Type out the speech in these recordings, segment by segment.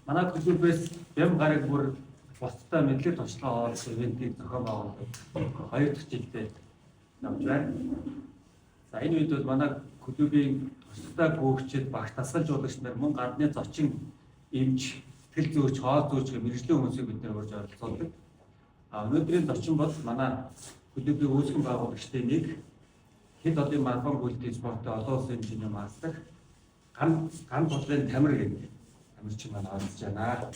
манай клубээс бям гараг бүр бусдаа мэдлэг туршлага авах ивентийг зохион байгуулдаг 2 дахь жилдээ явж байна. За энэ үед бол манай клубийн туршлагатай гүйцэд багш тасгалжуулагч нар мөн гадны зочин эмч, сэтгэл зүйч, хоол зүйч гэх мэргэжлийн хүмүүсийг бид нэр урьж оролцуулдаг. Өнөөдрийн зочин бол манай клубийн үүсгэн байгуулагчдын нэг хэд одын марафон гүйлтийн спортын олон улсын хэмжээний мастер ган бодлын тамир гэдэг тамирчин маань оролцож байна.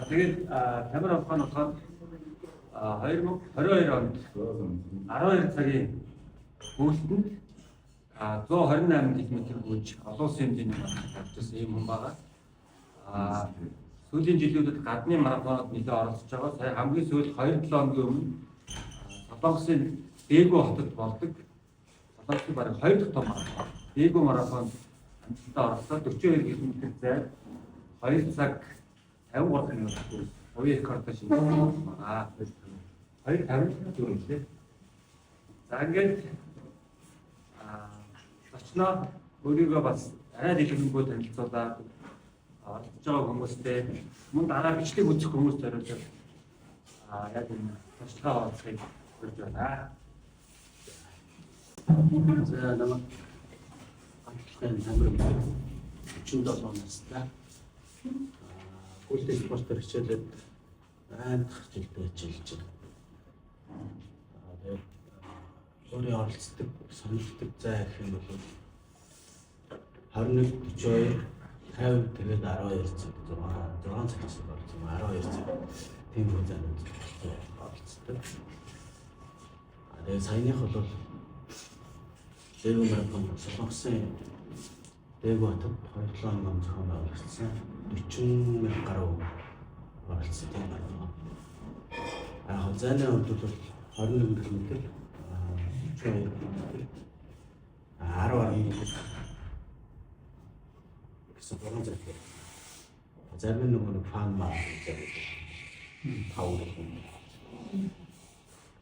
Тэгээд тамир авах нь болохоор 2022 онд 12 цагийн гүйлтэнд 128 км гүйж олон улсын хэмжээний марафон авчихсан юм хүн байгаа. Сүүлийн жилүүдэд гадны марафонод нэлээд оролцож байгаа. Сая хамгийн сүүлд 2-7 хоногийн өмнө Солонгосын Дээгүү хотод болдог. Солонгосын бараг 2 дахь том марафон. Дээгүү марафонд амжилттай оролцоод 42 км зай 2 цаг 53 минут хувийн рекордоо шинжилсэн байна. 2:54 лээ. За ингээд очноо өөрийгөө бас арай дэлгэрэнгүй танилцуулаад оролцож байгаа хүмүүстэй мөн дараа бичлэг үзэх хүмүүст зориулж яг энэ туршлагаа олохыг хүрж байна. За намайг амтлахын тамир 47 настай. Гүйлтийн спортоор хичээлээд 8 дахь жилдээ ажиллаж байна. Тэгээд өөрийн оролцдог, сонирхдаг зай гэх юм бол 21, 42, 50 тэгээд 12 цаг 6 цаг болсон 12 цаг тийм хугацаанд оролцдог. Тэгээд саяных бол Дээгүү марафон Солонгосын Дээгүү хотод 2-7 хоног зохион байгуулагдсан 40 мянга гаруй оролцсон тийм марафон. Зайны хувьд бол 21 км, 42 км, 10 гэсэн борон зэрэг. Зарим нэг фан маа гэдэг тавар юм.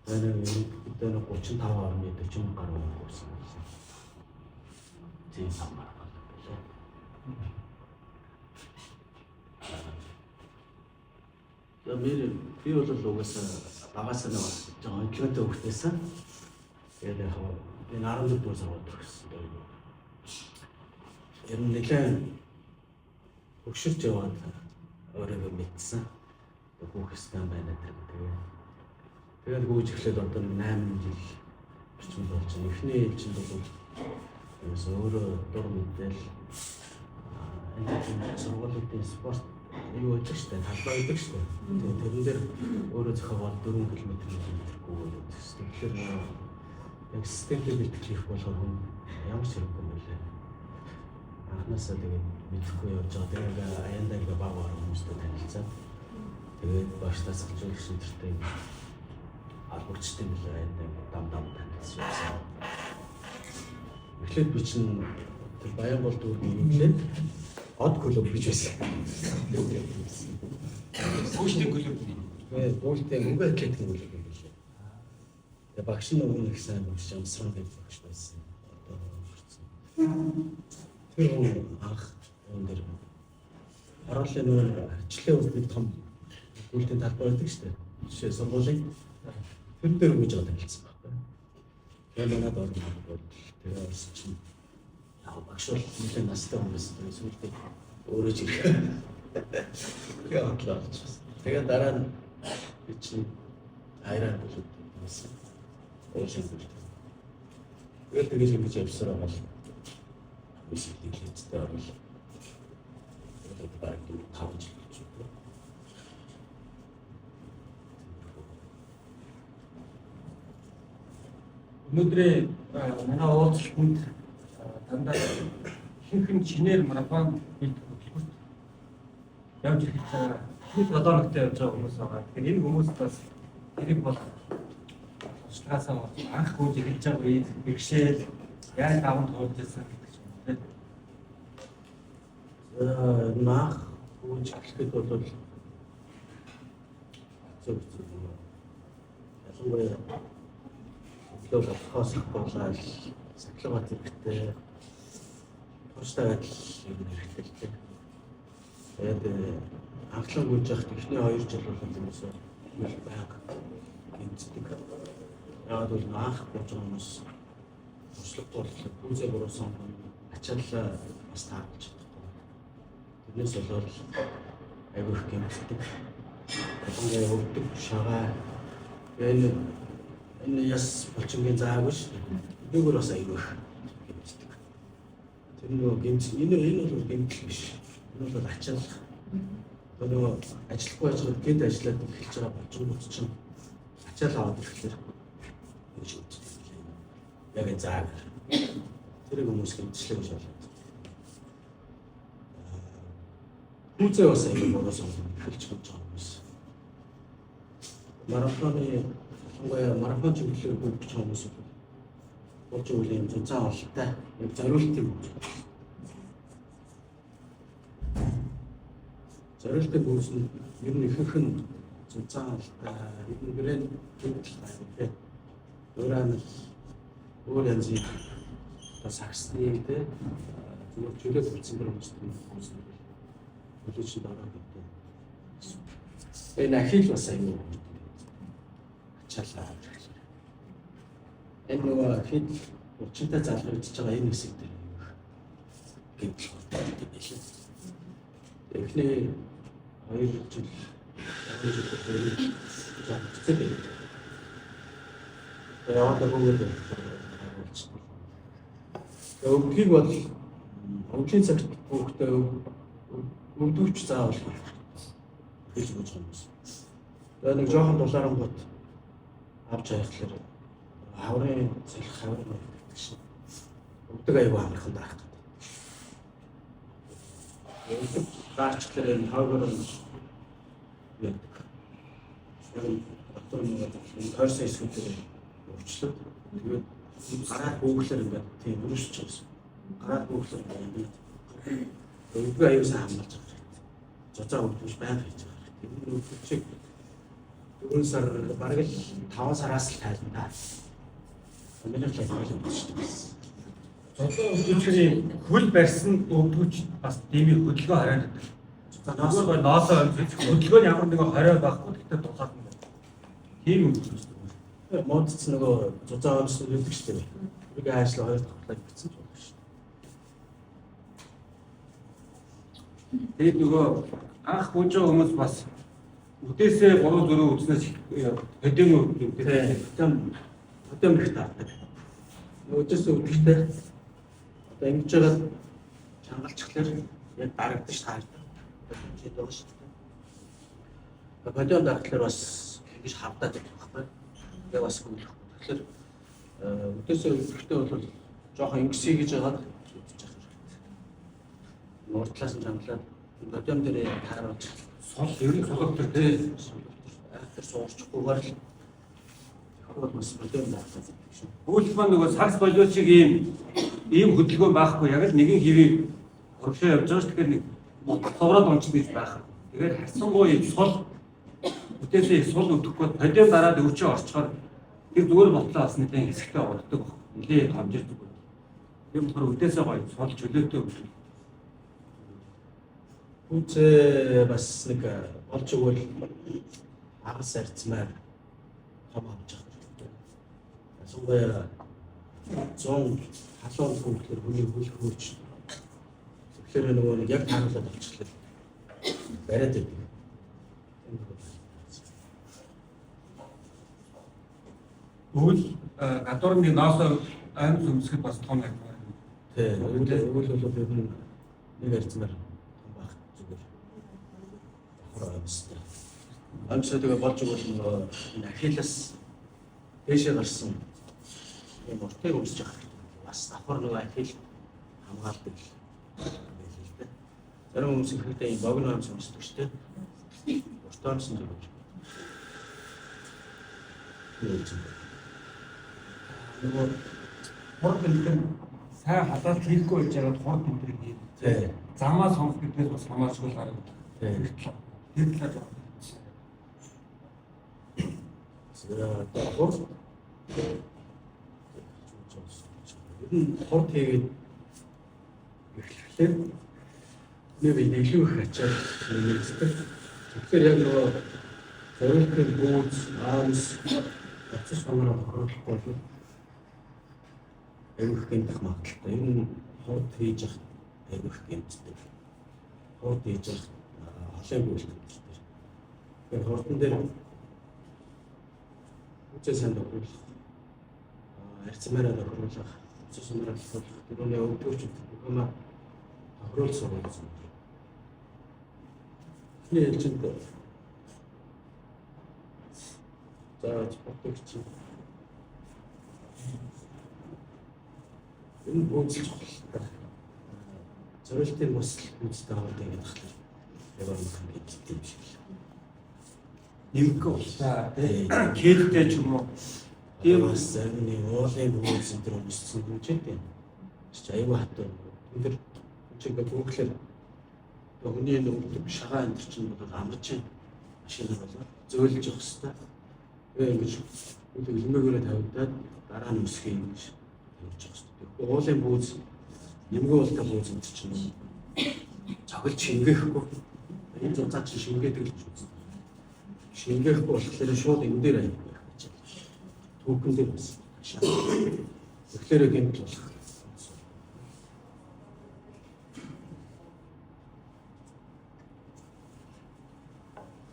Тэрээр өдөө 35 орны 40 гаруй хүрсэн. Тийм самар боллоо. Би бол угаасаа багасаа нэг жоохон километр өгдөөсөн. Тэгээд яг энэ 14 дуус аваад өгсөн. Ер нь нэлээд өгшөрч яваад өөрийгөө мэдсэн. Бүх хэсгэн байна гэдэг. Тэгээд гүйж эхлээд одоо 8 жил орчим болж байна. Эхний ээлжинд бол өөрөө дур мэдээл энэ сургуулийн спорт юу гэдэг чинь талбай гэдэг чинь. Тэгээд тэрэн дээр өөрөө зохиогоод 4 км мэдрэхгүй байдаг. Тэгэхээр яг системтэй бэлтгэх болохоор ямар ч хэрэггүй юм лээ. Анхнаасаа тэгээд мэдхгүй явж байгаа. Тэгээд аяндаа ингээ баг хүмүүстэй танилцаад тэгээд багш тасгалжуулагч нартай албарчтай мэлээ аяндаа дам танилцсан. Эхлээд би чинь тэр Баянгол дүүргийн юмлээд од клуб гэж байсан. Гүйцэтгэх клуб. Гүйцэтгэх мөнгө атлетик клуб юм билээ. Тэгээ багш нь өгнө их сайн багш амсран гэж багш байсан. Одоо хүрсэн. Тэр анх өндөр оруулын нөр хичлийн үед том гүйлтийн талбай байдаг шүү дээ. Жишээ сургуулийн тэр дээр өгж байгаа танилцсан байна. Тэгээд манад ордог бол тэгээ орсон чинь яг багш бол нэлээд настай хүмүүс эсвэл өөрөө ч ирэх. Тэгээд отлооч. Тэгээд дараа нь би чинь хайраа болоод байсан. Уулын гүйлт. Тэгээд тэгэж ингэж явсараа бол бишэлтэй хэлцтэй орвол одоо баг 5 жил болж байна. Өнөөдрийн манай уулзалт хүнд дандаа ихэнх шинээр марафон хөтөлбөрт явж ирэх цаг долооногтой явж байгаа хүмүүс байгаа. Тэгэхээр энэ хүмүүс бас хэрэг бол туршлагаасаа анх гүйж эхэлж байгаа үед бэрхшээл яаж даван туулж ирсэн гэдэг юм тийм. Нах гүйж эхлэхэд бол зөв. Ялангуяа хөдөлгөөн хасах болоод сахилгаат хэрэгтэй Тустай байдал юм хэрэгтэй. Тэгээд анхлан гүйж явах эхний 2 жил бол ерөөсөө их байг гинцдэг. Яагаад бол анх болж байгаа хүмүүс туршлага боллоо бүзээ буруусан ачаалал бас таарч чадахгүй. Тэрнээс болоод айгүй их гинцдэг. Тэгээд өвдөг шагаа энэ яс болчихгийн заагүй ш. Эдгээр бас айгүй их гинцдэг. Тэр нөгөө гинц энэ бол гинцэл биш. Энэ бол ачаалал. Нөгөө ажиллахгүй байж байгаа гээд ажиллаад эхэлж байгаа болчихгоос чинь ачаалал аваад ирэхлээр энэ шиг үздэг. Яг энэ заа. Тэр хүмүүс гинцлэг гэж болоод. Хүүзээ бас айгүй бороосон эхэлж болж байгаа хүмүүс. Марафон чиглэлээр хөгжиж байгаа хүмүүс болж байгаа юм зузаан олтой яг зориултыг зориултыг үүснэ ер нь ихэнх нь зузаан олтой энэ брэнд хэлдэг өөрөөр өөр янзын саксны тэ зүгээр чөлөөт болсон хүмүүс төлөвчд ороод гэдэг. Энэ ахил бас аюу ачаалаа. Энэ нөгөө хэд урчинтай залгагдж байгаа энэ хэсэг дээр гэмтэл хэлээ. Эхний 2 жил зогцсон. Яваад өгөөд болчихсон. Өвдгийг бол өвлийн цагт хүүхдээ өвдөвч заавал гэж бодож байгаа юм. Тэгээ нэг жоохон долларын бот авч явахлаар хаврын салхи хаврын гэсэн өвдөг аюу амархан даах гэдэг. Өвдөг гаарчлаар энэ хаврын яг доктор нэг тойрсон эсвэлээр өвчлөө. Тэгээд гараад бөглөр ингээд тийм өрөшч байсан. Гараад бөглөр ингээд өвдөг аюу сайн хамгаалж байгаа. Зузаан өвдөж байнга хийж байгаа. Тэр өвдөг 4 сар бараг л 5 сараас л тайлбар. Өмнөх л ажиллаж байсан шүү дээ. Зузаан өвдөжний хөл барьсан өвдөгч бас дэмий хөдөлгөөн хараад байдаг. Зузаан ноосоо хөдөлгөөн ямар нэгэн хорио байхгүй гэхдээ дулаад юм байна. Тийм өвдөж байна. Модц нөгөө зузаан өвдөж өвдөг шүү дээ. Үгүй ажил хоёр давхлаа бичсэн ч болно шүү дээ. Тэгээд нөгөө анх бууж байгаа хүмүүс бас үдээсээ 3-4 үзнээс хөдөм өвдөг тийм. Хөдөм их таардаг. Өдөөсөө өвдөгтэй одоо ингэж байгаа чангалчихлаар яг дарагдаж таардаг. Жид байгаа шүү дээ. Хөдөм дарахлаар бас ингэж хавдаад байдаг байхгүй. Яг бас хөвлөх. Тэгэхээр өдөөсөө өвдөгтэй бол жоохон ингэсэй гэж байгаа үзэж байгаа хэрэгтэй. Нурдлаас нь чангалаад хөдөм дээр тааруулж сул ер нь сулгах төр тийм. Ахтар суурчгүйгээр л хөл бас хөдөм даахтай шүү. Хөлт маань нөгөө сакс болио шиг ийм хөдөлгөөн байхгүй яг л нэгэн хэвийг урагшаа явж байгаа ш. Тэгэхээр нэг товроод унчих гэж байх. Тэгээд харсангуй сул үдээсээ сул өвдөхгүй хөдөм дараад өвчөө орчхоор тэр зүгээр ботлоо бас нэгэн хэсэгтэй болдог. Нилээ хамжирдаг. Тийм болохоор үдээсээ гоё сул чөлөөтэй өвдөг. Үгүй бас нэг болж өгвөл агас арцмаар том авч байгаа. Асуугаа 100 халуун хүүхлэр хүний хөл хөөч. Тэгэхээр нөгөө нэг яг тааруулаад авчихлаа. Бариад идэв. Өвөл гадуурны ноосоо аймс өмсгөд бас том юм байна. Тийм. Өвөл бол ер нь нэг арцмаар амсаа тэгээ болж байгаа энэ ахилаас дээшээ гарсан юм уртыг өмсөж байгаа. Бас давхар нөгөө ахил хамгаалдаг л байлээ л дээ. Зарим хүмүүс ихэдээ энэ богино амс өмсдөг шүү дээ. Уртаас нь зөвж. Нөгөө хурд гэдэг сайн хадгалт хийхгүй байж байгаа хурд гэдэг юм. Тийм. Замаа сонгох гэдгээс бас хамаарчгүй харагдав. Тэр талаар хурд хийгээд Тэгэхээр нэг илүү их ачаал нэгдэг. Тэгэхээр яг нөгөө зорилтын бүүц, аамс, процесс хамаараа тохиолдох бол аюулгүй гэмтэх магадaltaй. Ер нь хот хийж явах аюулгүй гэмтдэг. Хот хийж явах холын үйлдэлтэй. Тэгэхээр хортон дээр үцээ сайн тохиолдох, арцмаараа тохиолдох, процесс хамаараа тохиолдох, түрүүний өвдөрч бүхэмээ тохиолдсон юм. Эхний ээлжинд за спортогч энэ бүцэл чухал. Зорилтын бус үүсдэг аваад ингэж тахлаа. Яг нэг гэдэг юм шиг л. Нэмэх усаа кэлтэй ч юм уу. Тийм бас нэг уулын бүс энэ төр өссөн хэмжээтэй. Чи аюу хатуу. Өндөр чигээ бүхлээр өгний нөмдөг шагаа энэ чинь бол амарч машинаар болоо зөөлж явах хэрэгтэй. Тэгээ ингэж үлмээгээрээ тавигдаад дараа нь өсгөх юм гэж тавьж явах хэрэгтэй. Уулын бүүз нэмгээ уултай бүүз энэ чинь цоглож шингээхгүй. Энэ зузаа чинь шингээдэг л шүү. Шингээхгүй болохоор шууд энэ дээр аяг байх гэж байна. Түүхэн дээр бас шаа. Тэгэхээр гэмт болох.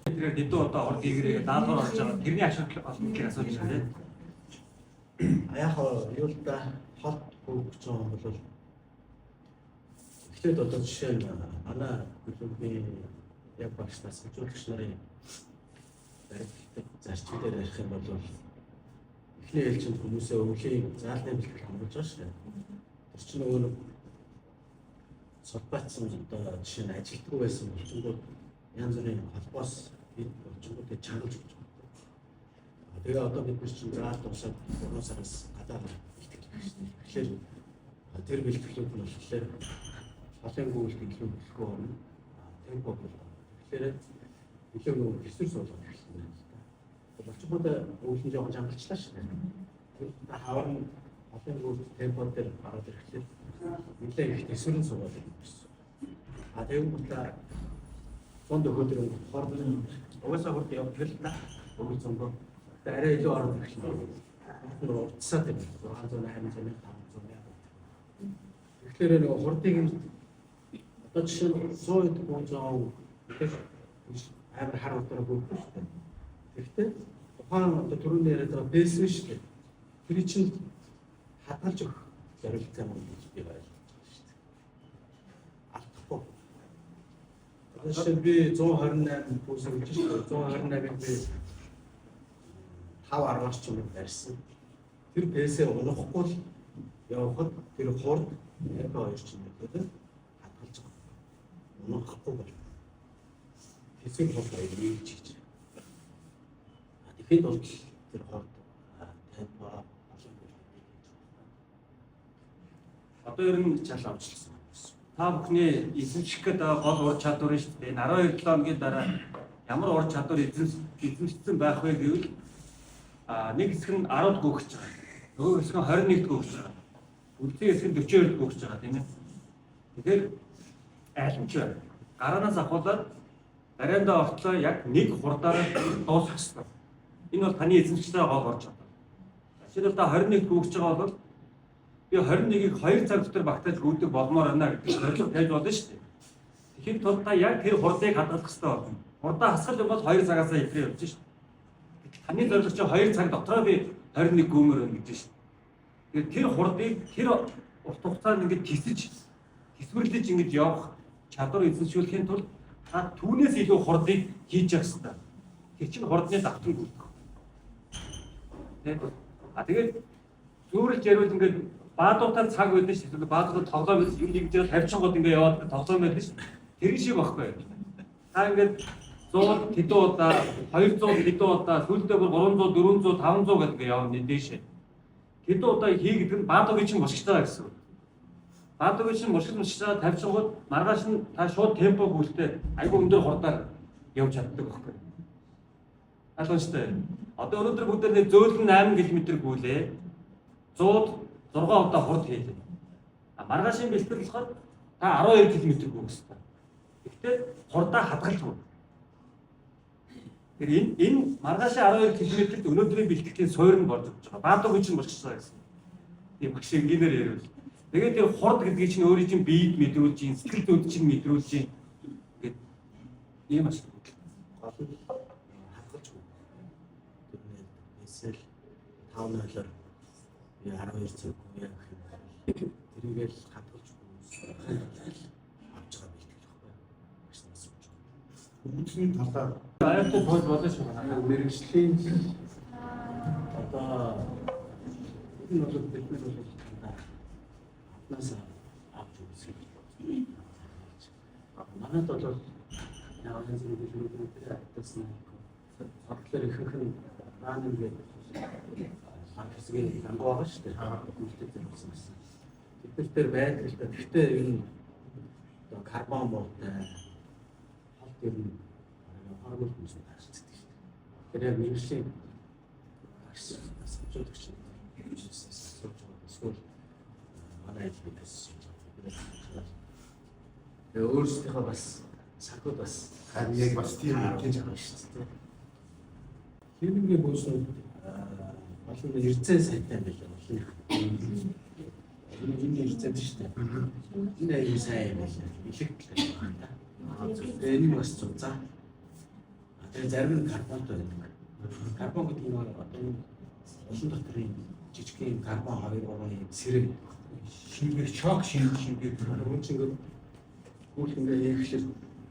Тэгэхээр дэдүү одоо орд игрээ даалгавар болж байгаа. Тэрний ашиг олно гэж асууж байна тийм. Яг юу л да хот хөвч байгаа бол эхлээд одоо жишээ нь манай клубын яг багшнаас хөгжүүлэгч нарын баригддаг зарчим дээр ярих юм бол эхний ээлжинд хүмүүсээ өвлийн заалны бэлтгэл хамруулж байгаа шүү дээ. Тэр чинь өөр содбацсан одоо жишээ нь ажилтгүй байсан болчингууд янз бүрийн холбоос болчингуудыг чангаж өгч байгаа. Тэгээ одоо бид нар чинь заалт усаад 3 сараас гадаа бэлтгэл хийх шүү дээ. Тэгэхээр тэр бэлтгэлүүд нь болохоор холын гүйлт илүү бэлтгэхгүй орно. Темпо бол. Тэгэхээр илүү хэсвэр суулгах хэрэгтэй байна л да. Болчингуудаа өвлөн жоохон жангалчлаа шүү дээ. Хавар нь холын гүйлт темпо дээр гараад ирэхлээр нэлээд их хэсвэрэн суугаад байна гэсэн. Тэгээд гутаа зонд өгөөдөр хордон угаасаа хурд явдаг л да. Өвөл зондоо арай илүү ороод ирэхлээр урдсаад байна. 680 500 яг. Тэгэхээр нэг хурдыг одоо жишээ нь 100 бууж амар хар утгаар бүгдээ шүү дээ. Тэгэхдээ тухайн одоо түрүүний яриад байгаа бэс шүү дээ. Тэр чинь хадгалж өгөх зорилттой юм гэж би ойлгож байна шүү дээ. Алдахгүй. Одоо би 128 бүүс өгч шүү дээ. 128-ыг би 5-10-аар ч юм барьсан. Тэр бэсээ унахгүй л явахад тэр хурд яг хоёр ч юм гэдэг хадгалж байгаа. Унахгүй бол хэсэг бол баярыг хийж. Тэгэхэд бол тэр хурд темпо Одоо ер нь чал авчлсан. Та бүхний эзэмших гэдэг гол ур чадвар нь шүү дээ. 12 хоногийн дараа ямар ур чадвар эзэмшсэн байх вэ гэвэл нэг хэсэг нь 10-д гүгч байгаа. Нөгөө хэсэг нь 21-д гүгч байгаа. Үлдсэн хэсэг нь 42-д гүгч байгаа тийм ээ. Тэгэхээр аль нь ч байна. Гараанаас ахуулаад дараандаа ортлоо яг нэг хурдаараа дуусгах хэрэгтэй. Энэ бол таны эзэмшигчтэй гол ур чадвар. Жишээлбэл та 21-д гүгч байгаа бол би 21-ийг 2 цаг дотор багтааж гүйдэг болмоор байна гэдэг зорилго тавьж болно шүү дээ. Тэгэхэд тул та яг тэр хурдыг хадгалах хэрэгтэй байна. Хурдаа хасгал юм бол 2 цагаас илрээ явж шүү дээ. Таны зорилго чинь 2 цаг дотроо би 21 гүмөр байна гэж шүү дээ. Тэгэхээр тэр хурдыг тэр урт хугацаанд ингэж тисвэрлэж ингэж явах чадвар эзэмшүүлэхийн тулд та түүнээс илүү хурдыг хийж явах хэрэгтэй. Тэр чинь хурдны давтан гүйлэх. Тэгээд зүүрэлж ярил ингээд баадуудаар цаг байдаг шүү дээ. Баадууд тоглоом юм нэг дээр 50 гол ингээд яваад тоглоом байдаг шүү дээ. Тэр шиг багхгүй. Та ингээд 100 хэдэн удаа 200 хэдэн удаа сүүлдээ бүр 300 400 500 гэдэг ингээд явна дээшээ. Хэдэн удаа хий гэдэг нь баадуугийн чинь мушигтай гэсэн. Баадуугийн чинь мушигтай тавьсан гол маргааш нь та шууд темпо гүйлтэй айгүй өндөр хурдаар явж чаддаг багхгүй. Алуустай. Одоо өнөөдөр бүгд нэг зөөлөн 8 км гүйлээ. 106 удаа хурд хийлээ. Маргаашийн бэлтгэл болохоор Та 12 км гүйх хэрэгтэй. Гэхдээ хурдаа хадгалж гоо. Тэр энэ маргаашаа 12 км-д өнөөдрийн бэлтгэлийн суурь нь болж байгаа. Баадуугийн чинь болчихсон гэсэн. Тийм багш инженеэр ярив. Тэгээд тэр хурд гэдгийг чинь өөрийн чинь биед мэдрүүлж, сэтгэл зүйд чинь мэдрүүлж ингээд ийм ашиг. хадгалж гоо. Тэгээд эсвэл 5-0-оор 12 цаг үе гэх юм. Тэрийгэл хадгалж гоо. Авч байгаа бэлтгэх байхгүй. Машинаас авч байгаа. Хүмүүсийн талаар Аюултай тул болно шүү дээ. мэрэгжлийн одоо энэ бол бидний бол хатнаас авч үзсэн. Манайд бол яг энэ зүйл дээр хатсан бодлоор ихэнх нь раан ингээд хатсгийн ангуу байгаа шүү дээ. Үлдээд байсан гэсэн. Тэд нар байдаг л да. Гэхдээ энэ одоо карбон буутай холт ер нь харгуул хүмүүс таашдаг шүү дээ. Тэр яг мэрэгжлийн асуужлагч эсвэл манай хэлбэрээс өөрсдийнхөө бас сахиуд бас харин яг бас тийм хийж байгаа шүү дээ. Химийн бөөснүүд олон эрдэнэ сайтай байлаа болно. Энэ эрдэнэ шүү дээ. Энэ аюу сайн юм байлаа. Илэгдэл байна. Тэгээ энэ бас цуцаа. Тэгээ зарим нь карбонтой байдаг. Карбон гэдэг нь одоо олон дотрын жижигхэн карбон 2-3-ын сэрэг шинээр шок шинээр нөгөө чинь ингээд гүйл ингээд ихлэр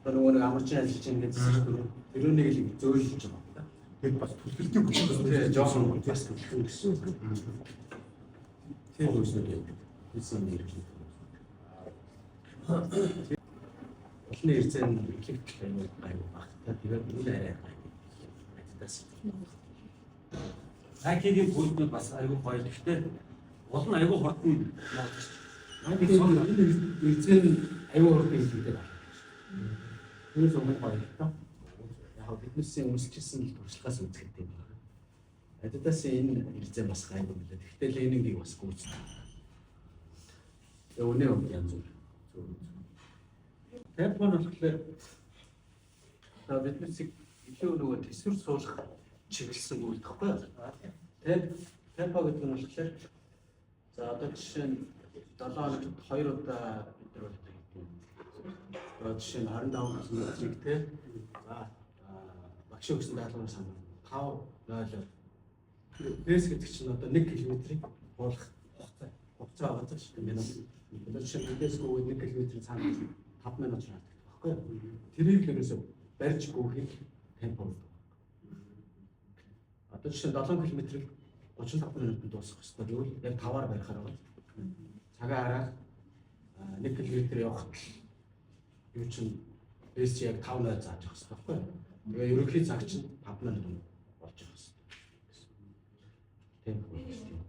одоо нөгөө нэг амарчин ажиллаж ингээд тэрүүнийг л зөөлж байгаа. тэгээд бас түлхэлтийн хүчин Тэгээ жоохон бас төлөв гэсэн. Тэр үснүүд хэлсэн нэрхлээ. Олон эрдэнэ илэгдэл аюул багтаа тэгээд үл арай гайдаас. Акигийн бүлгүүд бас аюул гоё. Гэхдээ уул нь аюул хурдан моодч. Энэ эрдэнэ аюул хурдан илэгдэл байна. Энэ зөвхөн гоё л тоо. Яг биднээсээ өмсчихсэн л туршлагаас үзэхэд юм байна. Адидас энэ эрдэнэ бас гайгүй билээ. Гэхдээ Ленингийг бас гүйцэтгэв. Тэгээ өнөө янз бүр. Темпон болохоор биднээс илүү нөгөө төсвөр суулгах чиглэсэн үйл гэхгүй юу? Темпо гэдэг нь болохоор за одоо жишээ нь 7 хоногт 2 удаа бид нар бол хийдэг. Одоо жишээ нь 25 км-ийг те за багш өгсөн даалгавар санаа 5-0 рэс гэдэг чинь одоо 1 км-ийг буулгах хугацаа байгаа шүү дээ. Одоо жишээ нь дэс гоо 1 км-ийн цаана 5 минут шаарддаг байхгүй юу? Тэрийг л ерөөсөө барьж гүйхийг темпо гэдэг. Одоо жишээ нь 7 км-ийг 35 минутанд дуусгах хэрэгтэй. Тэгвэл яг 5-аар барихаар байна. Цагаа хараад 1 км явахад л юу чинь бэс яг 5-0 зааж явах хэрэгтэй байхгүй юу? Тэгээ ерөнхий цаг чинь 5 минут болж явах хэрэгтэй. Темпо гэсэн.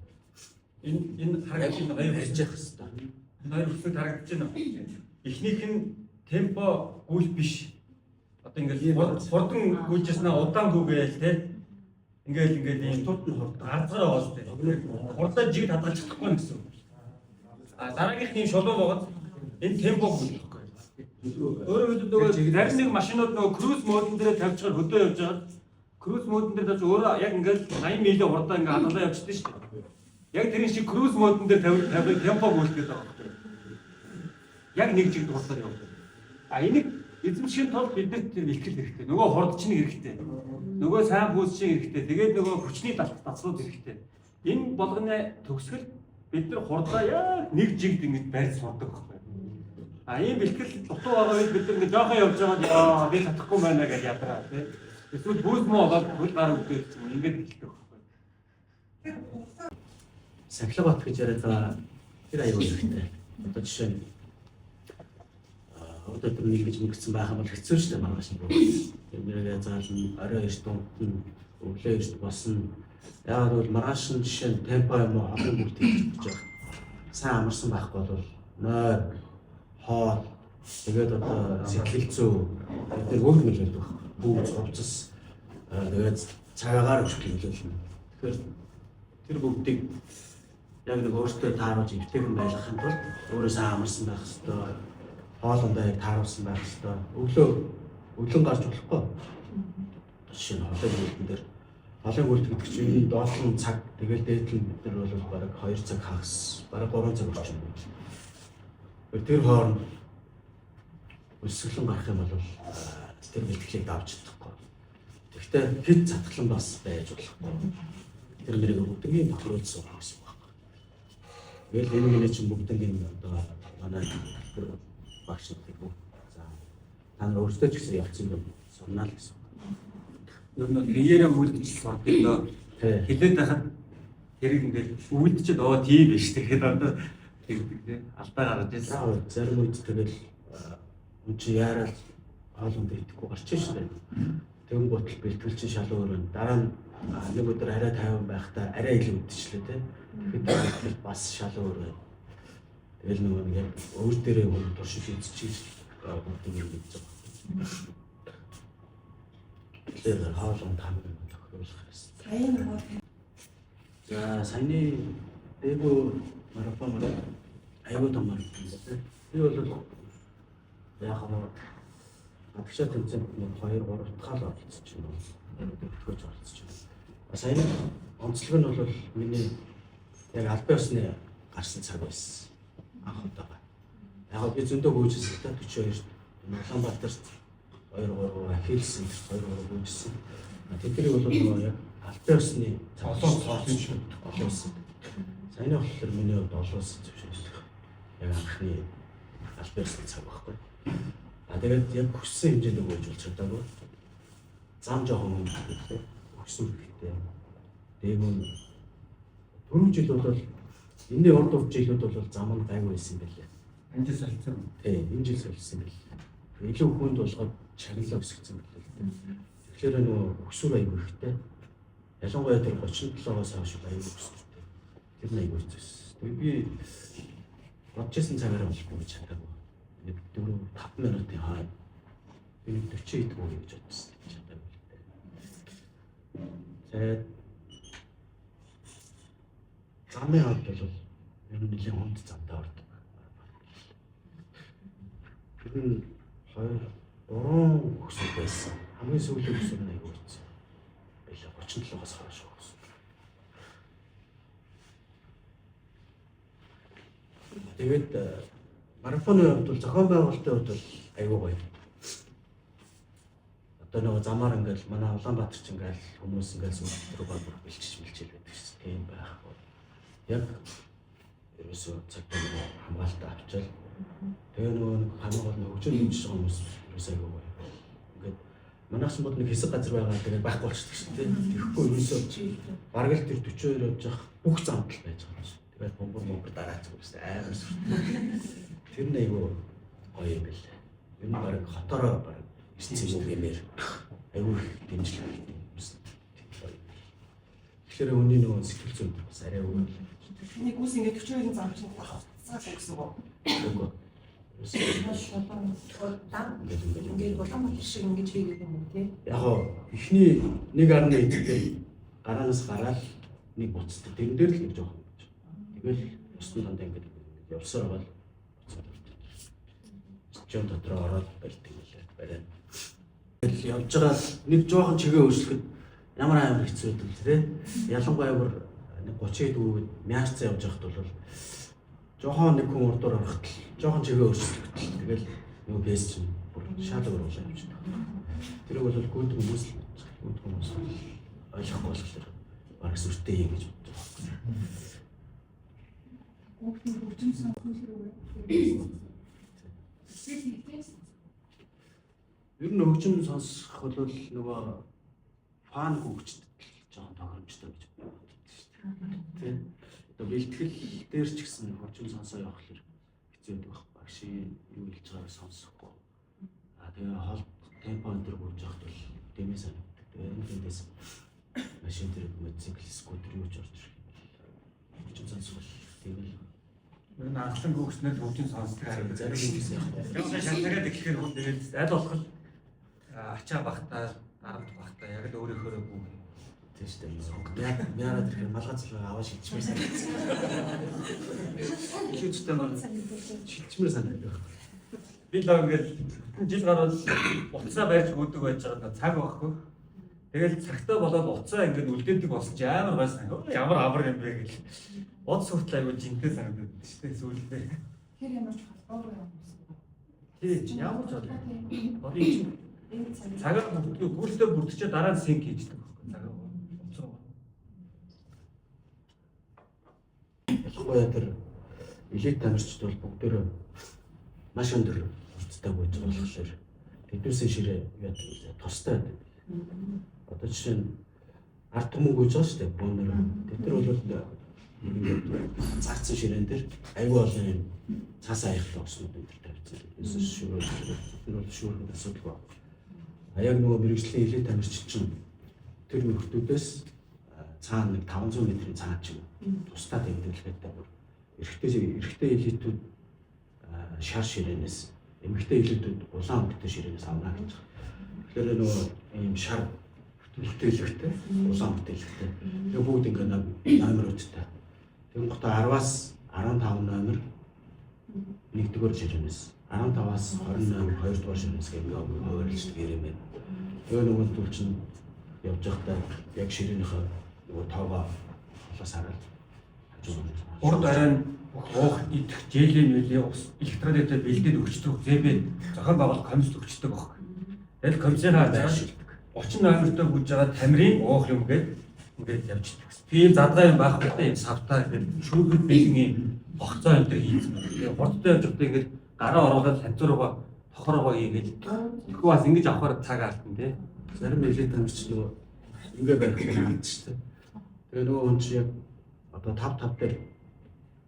Энэ харагдаж байгаа юм барьж явах хэрэгтэй. Хоёр бүсэд харагдаж байна. Эхнийх нь темпо гүйл биш. Одоо ингээд хурдан гүйжсэн удаан гүйгээл те. Ингээл ийм тууд нь гарцгаар байгаа шүү дээ. Хурдаа жигд хадгалж чадахгүй гэсэн. А дараагийнх нь шулуу богод энэ темпо гүйл. Өөрөөр хэлбэл нөгөө зарим нэг машинууд нөгөө круз модон дээр тавьчихаар хөдөө явж байгаа. Круз модон дээр тавьж өөрөө яг ингээд 80 милийн хурдаа ингээд хадгалаа явчихдаг шүү дээ. Яг тэрийн шиг круз модон дээр тавих темпо гүйлгээд байгаа. Яг нэг жигд хурдаар явдаг. А энийг эзэмшихийн тулд биднэрт тэр бэлтгэл хэрэгтэй. Нөгөө хурдчин хэрэгтэй. Нөгөө сайн хөөсчин хэрэгтэй. Тэгээд нөгөө хүчний дацлууд хэрэгтэй. Энэ болгоны төгсгөл бид нар хурдаа яг нэг жигд ингэж барьж сурдаг байхгүй. А ийм бэлтгэл дутуу байгаа үед бид нар ингэ жоохон явж байгаа би татахгүй байна гэж ядраа тий. Эсвэл бүүс муу болоод хөл гар өвдөж юм ингэж хэлдэг байхгүй. Сахилгат гэж яриад байгаа тэр аюул хэрэгтэй. Одоо жишээ нь одоо тэр нэг гэж мөнгөцсөн байх юм бол хэцүү шүү дээ маргааш нь. Тэрнээ заална орой 2 дунд нь өглөө 2-т босно. Яг бол маргааш нь жишээ нь темпо юм уу хоолны бүгд хийж байгаа. Сайн амарсан байхгүй бол нойр хоол тэгээд одоо сэтгэл зүй тэр өөр нөлөөлөд баг. Бүгд хувцас тэгээд цагаагаар нөлөөлнө. Тэгэхээр тэр бүгдийг яг нэг өөртөө тааруулж эвтэйгэн байлгахын тулд өөрөө сайн амарсан байх хэрэгтэй. хоолндоо яг тааруулсан байх хэвээр. Өглөө гарч болохгүй. Жишээ нь хоолой бүрдэн дээр хоолой бүрд гэдэг чинь доотлон цаг тэгэл дээдлэн бид нар бол бараг 2 цаг хагас, бараг 3 цаг орчим. Тэр хооронд өсгөлэн гарах юм бол тэр бэлтгэлийг давж чадахгүй. Тэгэхдээ хэд цатгалан бас байж болохгүй. Тэр нэрийг бүгднийг тохируулсан гэсэн үг байна. Тэгэл энэ нэг чинь бүгднийг одоо манай тэр багш нарыг бүгд за та нар өөрсдөө ч гэсэн явцсан юм сумнаа л гэсэн. Нэг карьераа үлдчихсэн одоо хилээд байхад тэрийг ингээд үлдчихэд тийм биш тэгээд одоо тэгдэг тийм алдаа гаргаж ирсэн. Зарим үед тэгэл үн чи яарал хоолнд идэхгүй гарч ийн шүү дээ. Тэгэн ботл бэлтгэл чинь шал өөр байна. Дараа нь нэг өдөр арай 50 байхдаа арай илүү үдчихлээ тийм. Тэгэхэд бас шал өөр байна. Тэгэл нэг яг өөр дээрээ хүн туршиж үзчихиж бүгд юм гэж байна. Тэр хоолнд хамаг тохируулах хэрэгтэй. За саяны дээгүү марафон аюу том марафон тийм. Би бол яг агшаа тэмцээнд 2-3 дахь л оролцож байна. Төгөөж оролцож байна. Саяны онцлог нь бол миний яг албан ёсны гарсан цаг байсан. Анх удаага. Яг би зөндөө хөөжсөн та 42 Улаанбаатарт 2-3 Ахилсан 2-3 хөөжсөн. Тэднийг бол яг албан ёсны олоос шүү. олоос. Саяны болохоор миний хувьд олоос зөвшөөрөх. Яг анхны албан ёсны цаг байхгүй. Тэгээд яг хүссэн хэмжээнд өгөөж болж чадаагүй. Зам жоохон хэмжээтэй өгсөн хэрэгтэй. Дээгүүн 4 жил бол энэний урд урд жилүүд бол зам нь гайгүй байсан байлээ. Энэ жил солилцсон. Тийм, энэ жил солилцсон байлээ. Илүү хүнд болгоод чаглалаа өсгсөн байлээ. Тэгэхээр нөгөө өсвөр аягүй ихтэй. Ялангуяа тэр 37-оос хойш аягүй өсвөртэй. Тэр нь аягүй өссөн. Тэгээд би бодчихсан цагаараа болохгүй гэж чадаагүй. 4-5 минутын хойно би 40 идэх үү гэж бодсон чадаагүй л дээ. Тэгээд замын хавд бол ер нь нэлийн хонд замдаа ордог. Тэр нь 2-3 өсөв байсан. Хамгийн сүүлийн өсөв нь аягүй байсан. Байлаа 37-оос хойш өсөв. Тэгээд марафоны хувьд бол зохион байгуулалтын хувьд бол аюу гоё. Одоо нөгөө замаар ингээл манай Улаанбаатар ч ингээл хүмүүс ингээл сүүлд рүү баг бэлчиж байдаг шээ. Тийм байхгүй. Яг ерөөсөө цагтаа нөгөө хамгаалалтаа авчаал. Тэгээ нөгөө нэг хамгаалал хөгжил хэмжиж байгаа хүмүүс ерөөсөө аюу гоё. Ингээд манайхан бод нэг хэсэг газар байгаа тэгээд байхгүй болчихдог шээ. Тэгэхгүй ерөөсөө бараг л тэр 42 явж явах бүх замд л байж байгаа шээ. Тэгээд бомбор дараач үстэй амар сүртэй. Тэр нь аюу гоё юм билээ. Ер нь баг хотороо баг ирсэн юм гэмээр аюу дэмжлэг юмсан. Тэгэхээр өнний нөгөө сэтгэл зүйн бас арай өөр. Нэг үс ингэ 42-ын зам чинь хацаа гэсэн үг. Үгүй. Ингээд Улаанбаатар шиг ингэж хийгээд юм уу тий? Яг ихний 1.1 эдгээр гараанаас гараад нэг буцдаг. Тэрэн дээр л нэг жоох юм байна. Тэгэл өснө дандаа ингээд явсаар бол стадион дотор ороод барьдаг үлээ барай. Тэгэл явж байгаа нэг жоохон чигээ өөрчлөхөд ямар амар хэцүү юм те. Ялангуяа бүр нэг 30 дүүгээд мясцаа явж байхад бол жоохон нэг хүн урдуур ороход жоохон чигээ өөрчлөхөд тэгэл нөгөө бэс чинь бүр шал өөр болоо явж байна. Тэрийг бол гүйдэг хүмүүс ойлгохгүй болохоор бараг сүртэй юм гэж боддог. Хүүхдийн хөгжим санхүүл Ер нь хөгжим сонсох бол нөгөө фан хөгжид жоохон тохиромжтой гэж боддог шүү дээ. Тийм. Одоо бэлтгэл дээр ч гэсэн хөгжим сонсоо явах хэрэг хэцүү байх багшийн юу хэлж байгааг сонсохгүй. Тэгээ хол темпо өндөр гүйж явахд бол дэмээ санагддаг. Тэгээ энэ дэндээс машин дээр мотоцикл скутер юу ч орж ирэх. Хөгжим сонсох тийм л Ер нь анхлан хөгснөд хөгжин сонсдог харин зарим хүмүүс яг шалтгаалаад ихэхээр хүн тэгээд аль болох ачаа багтаа, дарамт багтаа яг л өөрийнхөө бүх тийм шүү дээ. Яарад тэр малгацлаа аваа шилжмээр санагдсан. Шилжмээр санагдсан. Би л ингээд жил гараад уцаа барьж өгдөг байж байгаа цаг байхгүй. Тэгэл цагтаа болоод уцаа ингээд үлдээдэг болсон чи амар байсан. Ямар амар юм бэ гэл. Уц хүртэл аягүй жинхэнэ санагдаад байна шүү дээ сүүлдээ. Тэр ямар ч холбоогүй юм уу? Тий, ямар ч бол. Одоо энэ цагаар бүрддэг, гүйлдээ бүрдчихээ дараа нь синк хийждэг байхгүй цагаар уцаа. Ялангуяа тэр элит тамирчид бол бүгдөө маш өндөр урттай байж байгаа болохоор тэднээсээ ширээ яд тостой. Одоо жишээ нь ард түмэн гүйж байгаа шүү дээ. Бөөнөр тэд нар бол цаацсан ширээн дээр аюул олон юм цаасаа аяхлаа оснууд энэ тавьчихсан. Эсвэл шүүрэл тэр бол шүүрэл асуудал байна. Яг нөгөө мэрэгжлийн элит тамирчид чинь тэр нөхдүүдээс цаана нэг 500 м-ийн цаад чинь тусдаа тэмдэглэхэд бүр эрэгтэй элитүүд шар ширээнээс эмэгтэй элитүүд улаан өнгөтэй ширээнээс авна гэж. Тэгэхээр нөгөө ийм шар бүтээлэгтэй улаан бүтээлэгтэй. Тэгээ бүгд ингээ номеруудтай. Тэр гот 10-аас 15 номер 1-р ширээнээс 15-аас 20 номер 2-р ширээнээс ингээ хуваарлцдаг юм байна. Тэгээ нөгөө төл чинь явж байхдаа яг ширээнийхээ нөгөө тоогоо холоос хараад урд арай уух идэх жийлэн үлээ ус электролитээр бэлдээд өгчдөг зэбэ зохион байгуулалт комисс өгчдөг байхгүй. Тэгэл комиссийнхаа зайлшилдаг. 30 номертой гүйж байгаа тамирын уух юм ингээд явждаг. Тийм задгай юм байхгүй та юм савтаа ингээд шүүхэд бэлэн юм богцоо энэ төр хийсэн. Тэгээ хурдтай явж байхдаа ингээд гараа оруулаад санцуургаа тохорогоо ийгээд тэгэхгүй бас ингэж авахаар цаг алдсан тий. Зарим элит тамирч нөгөө ингээ барих юм байна шүү дээ. Тэгээ нөгөө хүн чи яг одоо 5 дээр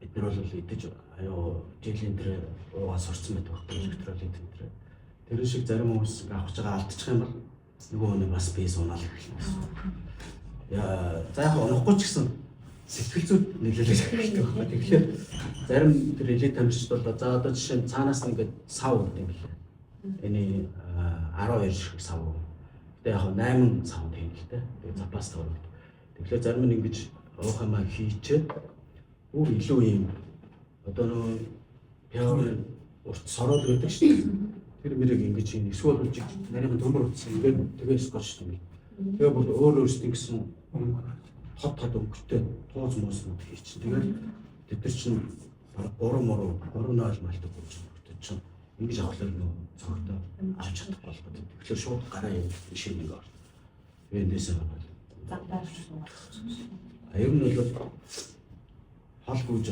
бид нар бол идэж аюу жилийн дээр уугаа сурцсан байдаг байхгүй электролит дээр. Тэр шиг зарим хүмүүс авах гэж байгаа алдчих юм бол нөгөө нэг бас бие суунаал эхэлнэ. Яа, за яг унахгүй ч гэсэн сэтгэл зүйд нөлөөлөж эхэлдэг байхгүй. Тэгэхээр зарим тэр элит тамирчид бол за одоо жишээ нь цаанаас нь ингээд сав өгд юм билээ. Эний 12 шиг сав. Тэгээ яг 8 сав тийм л дээ. Тэгээ запас тав. Тэгэхээр зарим нь ингэж уухамаа хийчээд өөр илүү юм одоо нөгөө пиар урт сороод байдаг шүү дээ. Тэр мэрэг ингэж юм эсвэл үжиг нарийн төмөр утсан ингээд тэгээс гоч шүү дээ. Тэгээ бүр өөр өөрсдийн гэсэн хот өнгөтэй тууз мууснууд хийчих. Тэгээд тэд нар чинь баг 3 0 мальтай болж байгаа чинь ингэж авахлаар нөгөө цогтой авч чадах болоод. Тэгэхээр шууд гараа юм шиг нэг ор. Эндээсээ бол Задаач. аюул нь бол хол гүйж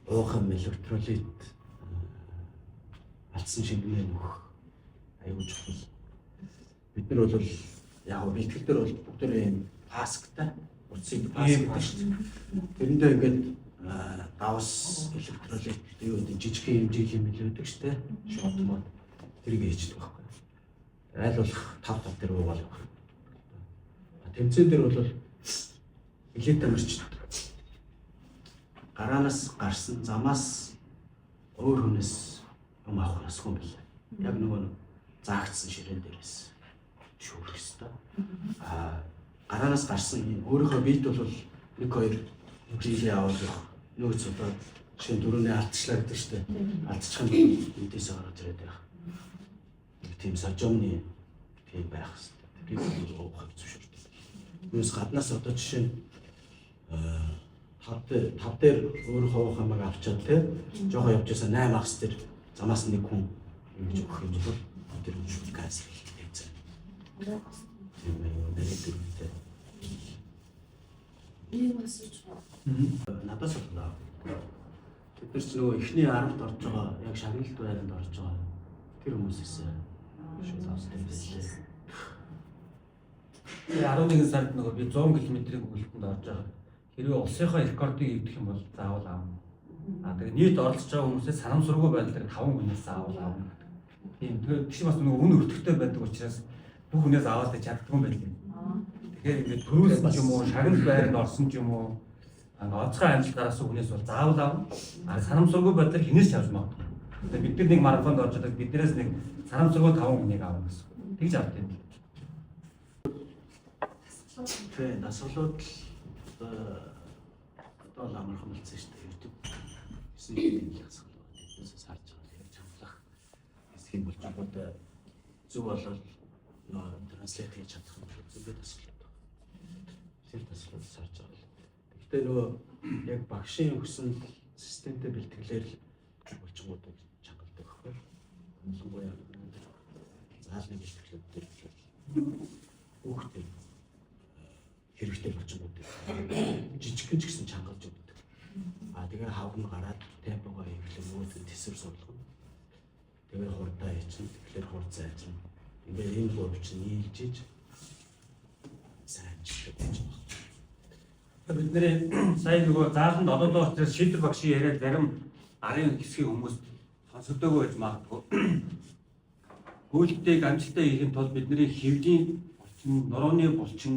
уухан электролит алдсан шингэнээ нөх аюул чухал. Бид нар бол яг бэлтгэл дээр бол бүгд ийм пасктай урцыг паск гэдэг шүү дээ. Тэрэндээ ингээд давс электролит юу гэдэг жижиг хэмжээ юм илүүдэг шүү дээ. Шот мод тэрийг хийчихдэг байхгүй. Айл болох 5 дээр уугаал явах. Тэмцээн дээр бол элит тамирчид гараанаас гарсан замаас өөр хүнээс юм авах ёсгүй юм байна. Яг нөгөө заагдсан ширээн дээрээс шүүрэх ёстой. Гараанаас гарсан өөрийнхөө биед бол 1-2 жилийн аваад нөөц одоо шинэ дөрөвний алдчлаа гэдэг шүү дээ. Алдчих юм бол эндээсээ гараад ирээд байх. Тийм сажомны тийм байх хэрэгтэй. Би уух зөвшөөрдөг. Юус гаднаас одоо жишээ нь 5 дээр өөрөө хамааг авчаад те жоохон явж байсан 8 ахс дээр замаас нэг хүн ингэж өгөх юм бол тэр шууд кассел хийцээ. Тийм ээ нэрэлтэй. Надаас болоо. Тэд нар ч нөгөө эхний 10-д орж байгаа яг шагналт байранд орж байгаа тэр хүмүүсээс шууд авсан байлээ. 11 сард нөгөө би 100 км-ийн хөлтөнд орж байгаа. Хэрвээ улсынхаа рекордыг эвдэх юм бол заавал аавна. Тэгээ нийт оролцож байгаа хүмүүсээс санамсаргүй байдлаар 5 хүнээс заавал аавна. Тийм тэгэхээр тийш бас нөгөө үн өртөгтэй байдаг учраас бүх хүнээс аваад чаддгүй юм байна. Тэгэхээр ингээд төрүүлсэн ч юм уу, шагнал байранд орсон ч юм уу, онцгой амжилт гаргасан хүнээс бол заавал аавна. Санамсаргүй байдлаар хинээс ч авч магадгүй. Тэгэхээр бид нэг марафонд орж байгаа биднээс нэг санамсаргүй 5 хүнийг аавна гэсэн. Тэгж авт юм. Тэгээ насвалууд одоо л амархан болсон шүү дээ. YouTube гэсэн юм яасан бол тэднээс харж байгаа ярьж хамлах. тийм болж байгаа. Зөв болол транслейт хийж чадах юм шиг зөвхөн тасгалаад байна. Тэр тасгалууд сарж байгаа л. Гэхдээ нөгөө яг багшийн өгсөн системтэй бэлтгэлээр л болчгоодыг чангалдаг байхгүй. Ялангуяа заалны бэлтгэлүүд дээр хүүхдээ хэрэгтэй болчгоодыг жижигхэн ч гэсэн чангалж өгдөг. Тэгээ хавар нь гараад темпогоо хэвлэн өөдөө тэсвэр сурлах. Тэгээ хурдаа хийчихэн тэгэхээр хурд зайчин. Ингээд энэ гурав чинь нийлж иж сайн чиглэж байгаа. Бидний сайн нөгөө зааланд одоодоо учраас шийдвэр багшийн яриад зарим арын хэсгийг хүмүүс сонсогдоогүй байж магадгүй. Гүйлтийг амжилттай хийхин тулд бидний хэвлийн булчин, нурууны булчин,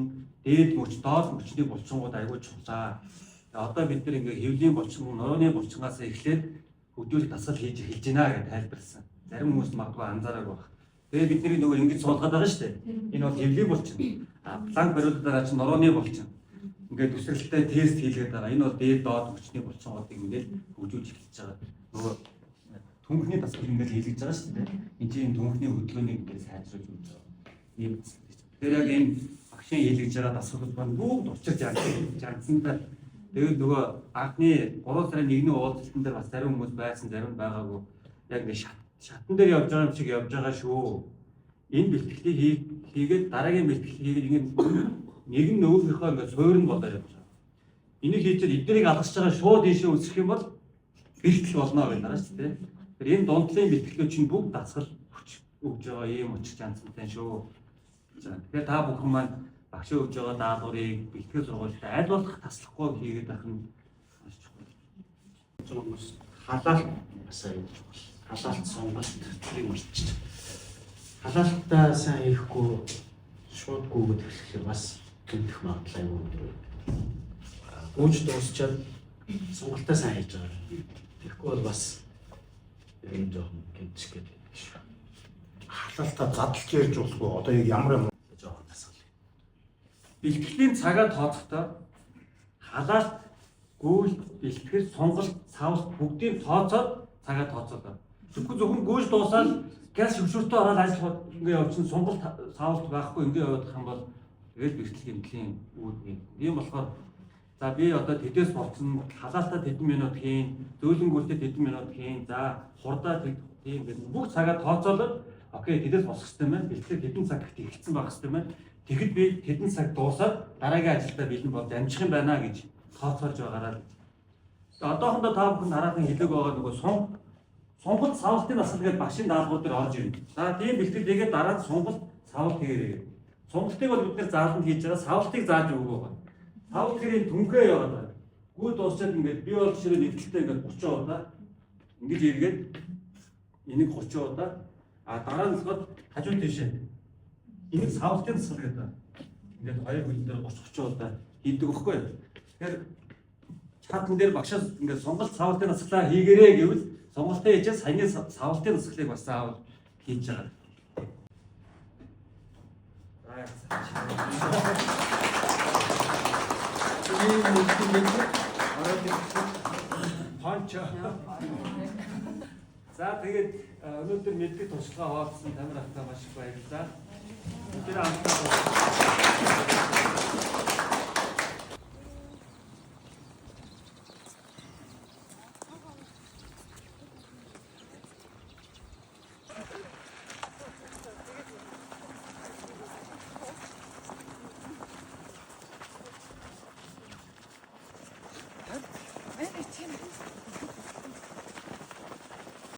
дээд мөч, доод мөчний булчингууд аягүй чухал. Одоо бид нар ингээ хэвлийн булчин, нурууны булчингаас эхлээд хөдөлгөөн дасгал хийж эхэлж байна гэж тайлбарласан. Зарим хүмүүс магадгүй анзаараагүй байна. Тэгээ бидний нөгөө ингэж суулгаад байгаа шүү дээ. Энэ бол хэвлийн булчин. Планк бариулдаа чинь нурууны булчин. Ингээд төсрэлтэй тест хийлгээд байгаа. Энэ бол дээд доод мөчний булчингуудыг ингээд хөгжүүлж эхэлж байгаа. Нөгөө түнхний дасгал ингээд хийлгэж байгаа шүү дээ. Энд чинь түнхний хөдөлгөөнийг ингээд сайжруулж өгч байгаа. Ийм. Тэгэхээр яг энэ багшийн хийлгэж байгаа дасгалууд маань бүгд учирч жагдсантай. Тэгээд нөгөө анхны 3 сарын 1-ний уулзалтан дээр бас зарим хүмүүс байсан, зарим байгаагүй. Яг нэг шатан дээр явж байгаа юм шиг явж байгаа шүү. Энэ бэлтгэлийг хийгээд дараагийн бэлтгэлийг хийгээд нэг нь нөгөөхийнхөө ингээд суурь нь болоод явж байгаа. Энийг хийчихэл эднийг алгасч байгаа шууд ийшээ үсэх юм бол бэлтгэл болно гэж дараа шүү дээ. Тэгэхээр энэ дундлын бэлтгэлүүд чинь бүгд дасгал хүч өгж байгаа юм учир жанцтай шүү. Тэгэхээр та бүхэн маань багш өгж байгаа даалгаврыг бэлтгэл сургуультай аль болох таслахгүй хийгээд байх нь маш чухал. Хүмүүс халаалт бас аюул чухал. Халаалт сонголт төрийн урьдчилж. Халаалтаа сайн хийхгүй шууд гүгээд эхлэхээр бас гэмтэх магадлал аюул өндөр. Гүйж дуусчаад сонголтоо сайн хийж байгаа. Тэгэхгүй бол бас юм жоохон гэмтчих гээд байдаг шүү. Халаалтаа задлж ярьж болохгүй. Одоо яг ямар Жоохон тасгал. Бэлтгэлийн цагаа тооцохдоо халаалт, гүйж, бэлтгэл, сонголт, савлт бүгдийг тооцоод цагаа тооцоод. Тэгэхгүй зөвхөн гүйж дуусаад газ шүвшүүртээ ороод ажиллах ингээ явчихсан сонголт савлт байхгүй ингээ явах юм бол тэгэл бэлтгэл гэмтлийн үүдний. Тийм болохоор за би одоо тэдэс болцсон халаалтаа тэдэн минут хийн, зөөлөнгүүртээ тэдэн минут хийн, за хурдаа тийм гэдэг бүх цагаа тооцоолоод окей тэдэс босох хэрэгтэй байна. Бэлтгэл тэдэн цаг гэхт эхэлсэн байх хэрэгтэй байна. Тэгэхэд би тэдэн цаг дуусаад дараагийн ажилдаа бэлэн болж амжих юм байна гэж тооцоолж байгаараа. Одоохондоо та бүхэн хараахан хэлэг байгаа нөгөө сонголт савлтын асал гэдэг багшийн даалгавар дээр орж ирнэ. За тийм бэлтгэл хийгээд дараа нь сонголт савлт хийгээрэй. Сонголтыг бол бид нэр зааланд хийж байгаа, савлтыг зааж өгөх байгаа. Савлт гэрийн түнхээ яваад байна. Гүү дуусчаад ингээд би бол жишээ нь нэвтэлтэй ингээд 30 удаа ингэж эргээд энийг 30 удаа дараа нь болохоор хажуу тийшээ. Энийг савлтын асал гэдэг. Ингээд хоёр хөл дээр 30 удаа хийдэг байхгүй. Тэгэхээр чатан дээр багшаас ингээд сонголт савлтын асалаа хийгээрэй гэвэл сонголтоо хийжээ саяны савлтын асгалыг бас заавал хийж байгаа. За тэгээд өнөөдөр мэддэг туршлагаа хуваалцсан Тамир ахтай маш их баярлалаа. Өнөөдөр хамтдаа